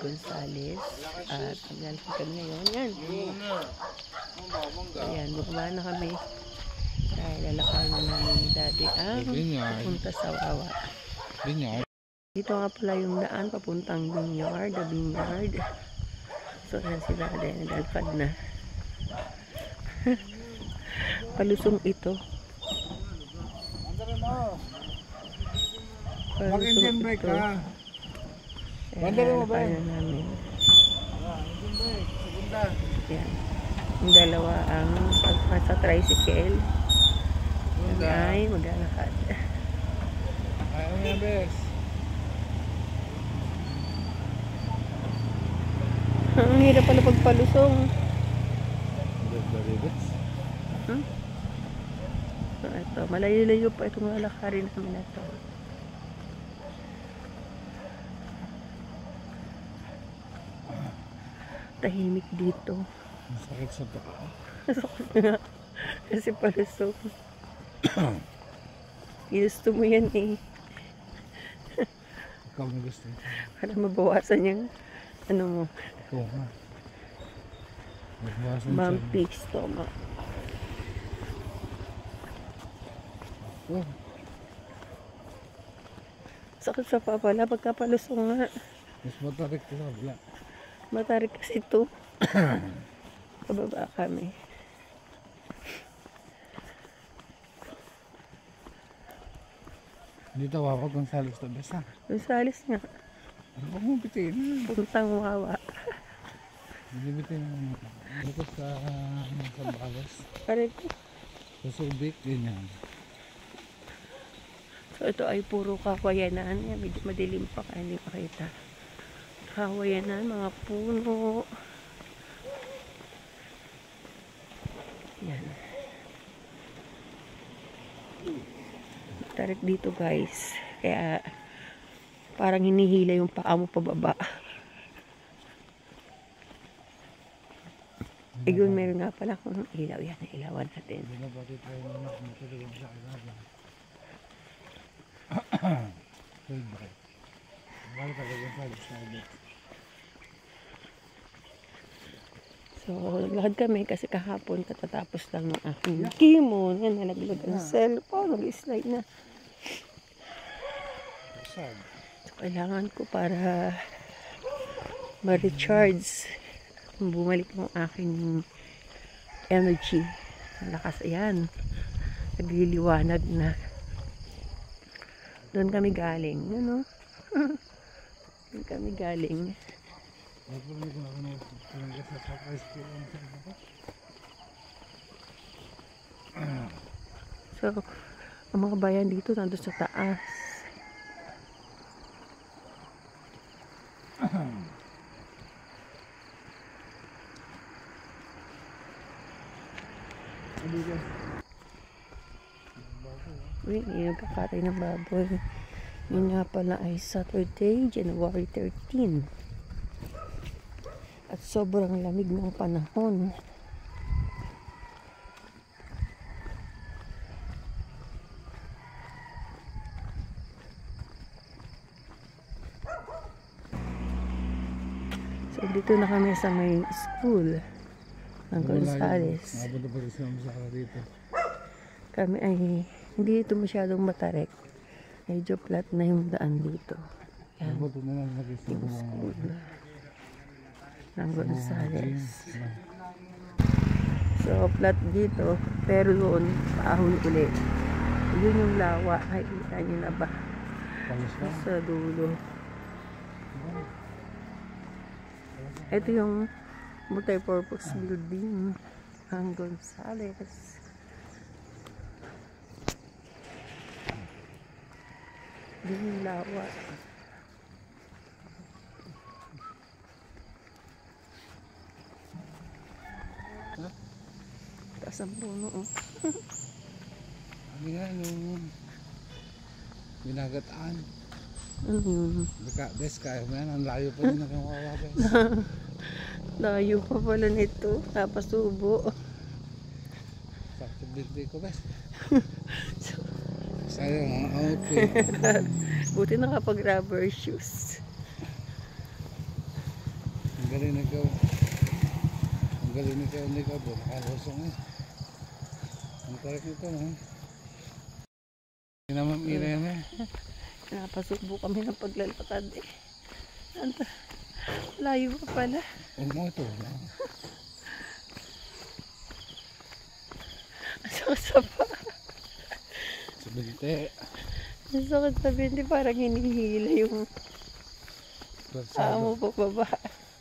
Gonzales at maglalakad kami ngayon. Yan. Ayan, bumaba na kami. Dahil lalakad na namin ni Daddy ang papunta sa Wawa. Dito nga pala yung daan papuntang Vineyard, the Vineyard. So yan si Daddy, naglalakad na. Palusong ito. Palusong ito. Ayan, kaya namin. Yan. Yung dalawa ang sa tricycle. Kami ay maglalakad. Ang hirap pala pagpalusong. So ito, malayo-layo pa itong lalakarin namin na ito. Tahimik dito. Masakit sa paa. Masakit nga. Kasi palusong. Ginusto mo yan eh. Ikaw may gusto. Para mabawasan yung ano mo. Ikaw nga. Mabawasan bumpy stomach. Oh. Sakit sa paa pala pagkapalusong nga. Mas matarik ko sa bla. Matarik kasi ito. Pababa kami. Dito Wawa Gonzales to besa. Gonzales nga. Ano ba mong bitin? Puntang Wawa. Hindi bitin naman. Dito sa Balas. Pare ko. Sa Subic, ganyan. So ito ay puro kawayanan. Medyo madilim pa kaya hindi makita. Kawayanan, mga puno. Yan. Tarik dito guys. Kaya parang hinihila yung paa mo pababa. Igun, meron nga pala kung ilaw yan. Ilawan natin. So, naglakad kami kasi kahapon katatapos lang ng aking chemo. Yan, nalaglag ang cellphone. Nag-slide na. So, kailangan ko para ma-recharge. Bumalik ng aking energy. Malakas. Ayan. Nagliliwanag na. Doon kami galing. Ano? Doon kami galing. So, ang mga bayan dito nandun sa taas. Uy, yung kakatay ng baboy. Yun nga pala ay Saturday, January 13. At sobrang lamig ng panahon. So dito na kami sa may school ng Gonzales. Kami ay hindi ito masyadong matarik. Medyo flat na yung daan dito. Yan. Yung school ng Gonzales. So, flat dito. Pero doon, paahon ulit. Yun yung lawa. Ay, kita nyo na ba? Sa dulo. Ito yung multi-purpose building ng Gonzales. Yun yung lawa. Taas ang puno, oh. Hindi nga, nung binagataan. Ano yun? Bes, kaya mo yan. Ang layo pa rin ng Wawa, Bes. Layo pa pala nito. Napasubo. Sakto birthday ko, Bes. Sayang, okay. Buti nakapag rubber shoes. Ang galing ikaw. Ang galing ikaw doon. Nakalusong eh. Ang tarik nito eh. Hindi naman yan eh. Napasubo kami ng paglalakad eh. Layo ka pala. Huwag mo ito. Ang sakit sa pa. Sa binte. Ang sakit sa binti, parang hinihila yung mo pa baba.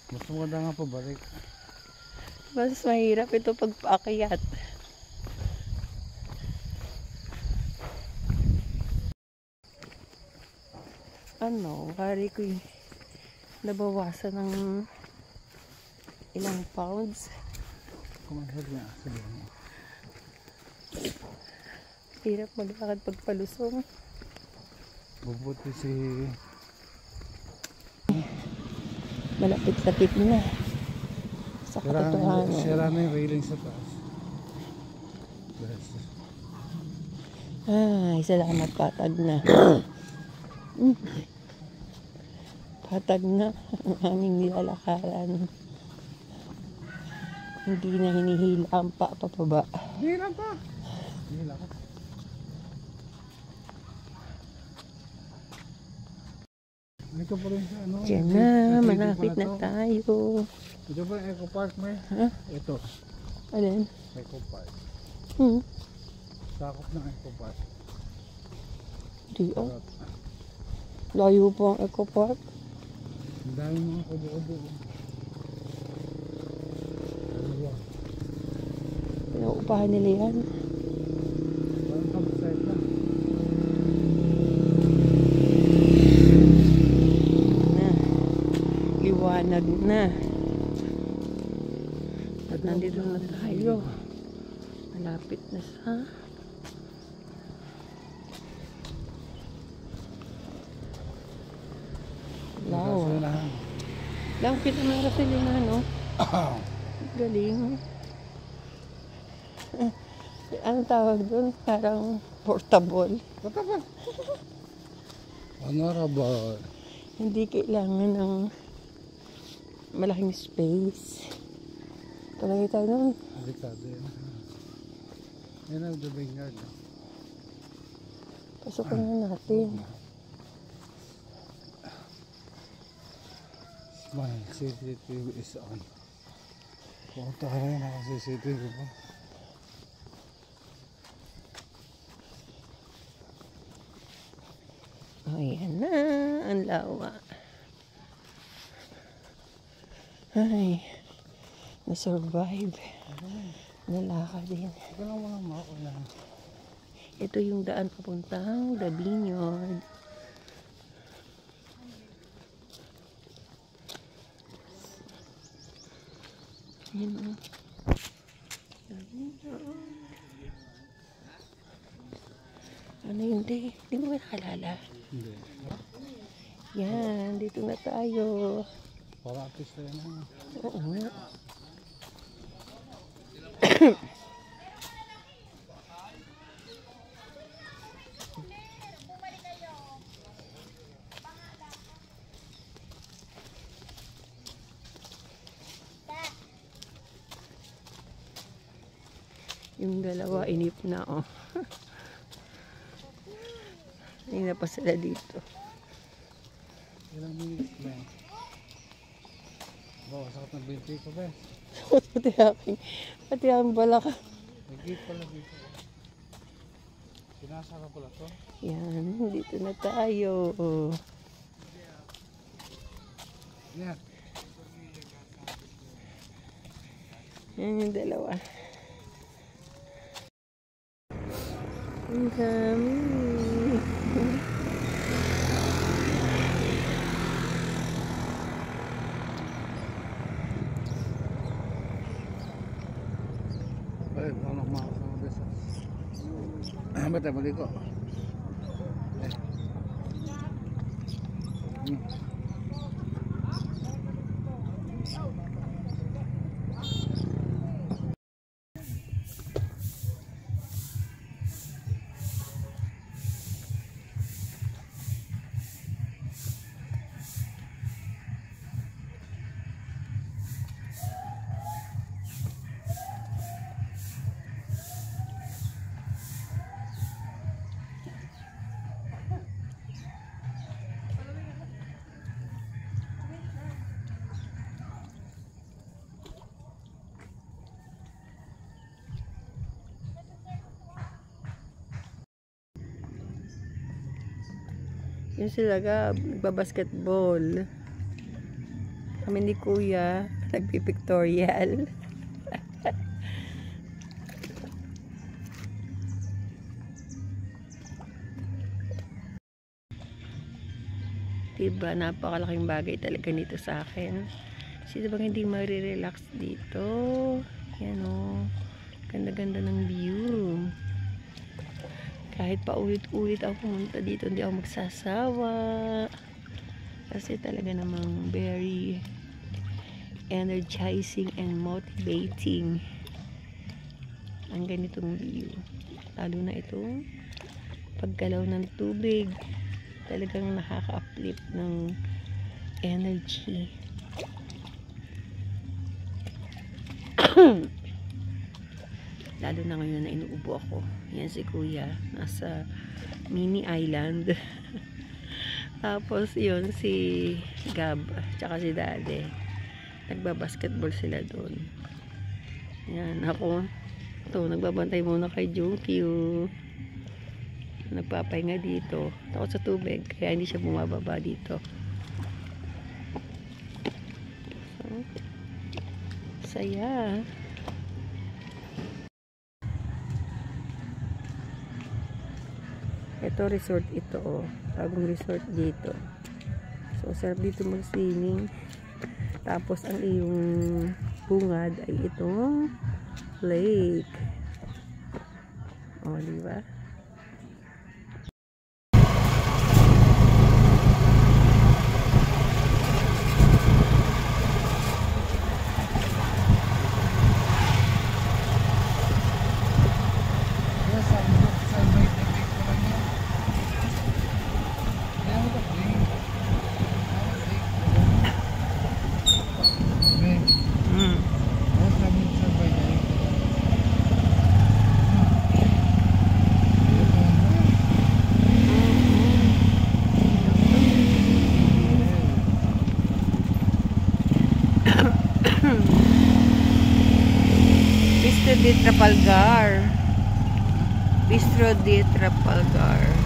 Mas maganda nga pabalik. Mas mahirap ito pag paakyat. Ano, kari ko yung nabawasan ng ilang pounds. Kumasad na. Sabihin mo. Hirap maglakad pag palusong. Bubuti si... Malapit-lapit na. Sa katotohanan. Sira na yung railing sa taas. Yes. Ay, salamat, patag na. Patag na ang aming nilalakaran. Hindi na hinihila ang papababa. Hila pa. Hila ka. Ito pa rin sa ano. Diyan na, malapit na tayo. Ito ba yung Eco Park may? Ha? Ito. Alin? Eco Park. Sakop ng Eco Park. Di oh. Layo po ang Eco Park. Ang dami mga kubo-kubo. Pinaupahan nila yan. Parang campsite na. Liwanag na. At nandito na tayo. Malapit na sa wow. Lapit na gasolina, no? Galing. Anong tawag doon? Parang portable. Portable. Honorable. Hindi kailangan ng malaking space. Palagi tayo nun. Delikado yan. Yan ang the vineyard. Pasukin na natin. My CCTV is on. Punta ka rin ako CCTV pa. Oh, yan na. Ang lawa. Ay, na-survive. Nalakad din. Ito lang mo lang makakula. Ito yung daan papuntang The Vineyard. Yan o. The Vineyard. Ano yun, di? Di mo ba nakalala? Hindi. Yan, dito na tayo. Para artista yan. Oo nga. Yung dalawa inip na oh. Hindi na pa sila dito. Ilang minutes lang. Bawa, sakot ng binti ko ba? Pati aking balaka. Nag-gate pala dito. Sinasaka pala to. Yan, dito na tayo. Yan. Yan yung dalawa. Ang dami. Ay, paano makakasama desa? Ba't tayo maliko? Yun sila nagbabasketball. Kami ni Kuya, nagpipictorial. Diba, napakalaking bagay talaga nito sa akin. Sino bang hindi marirelax dito? Yan o. Ganda-ganda ng view. Kahit pa ulit-ulit ako pumunta dito, hindi ako magsasawa. Kasi talaga namang very energizing and motivating ang ganitong view. Lalo na itong paggalaw ng tubig. Talagang nakaka-uplift ng energy. Lalo na ngayon na inuubo ako. Yan si Kuya, nasa mini island. Tapos yun si Gab, tsaka si Dade. Nagbabasketball sila doon. Yan, ako. Ito, nagbabantay muna kay Junkyu. Nagpapahinga dito. Takot sa tubig, kaya hindi siya bumababa dito. So, saya. Ito resort ito, oh. Bagong resort dito. So, sarap dito mag-swimming. Tapos, ang iyong bungad ay itong lake. O, diba? Bistro di Trafalgar. Bistro di Trafalgar.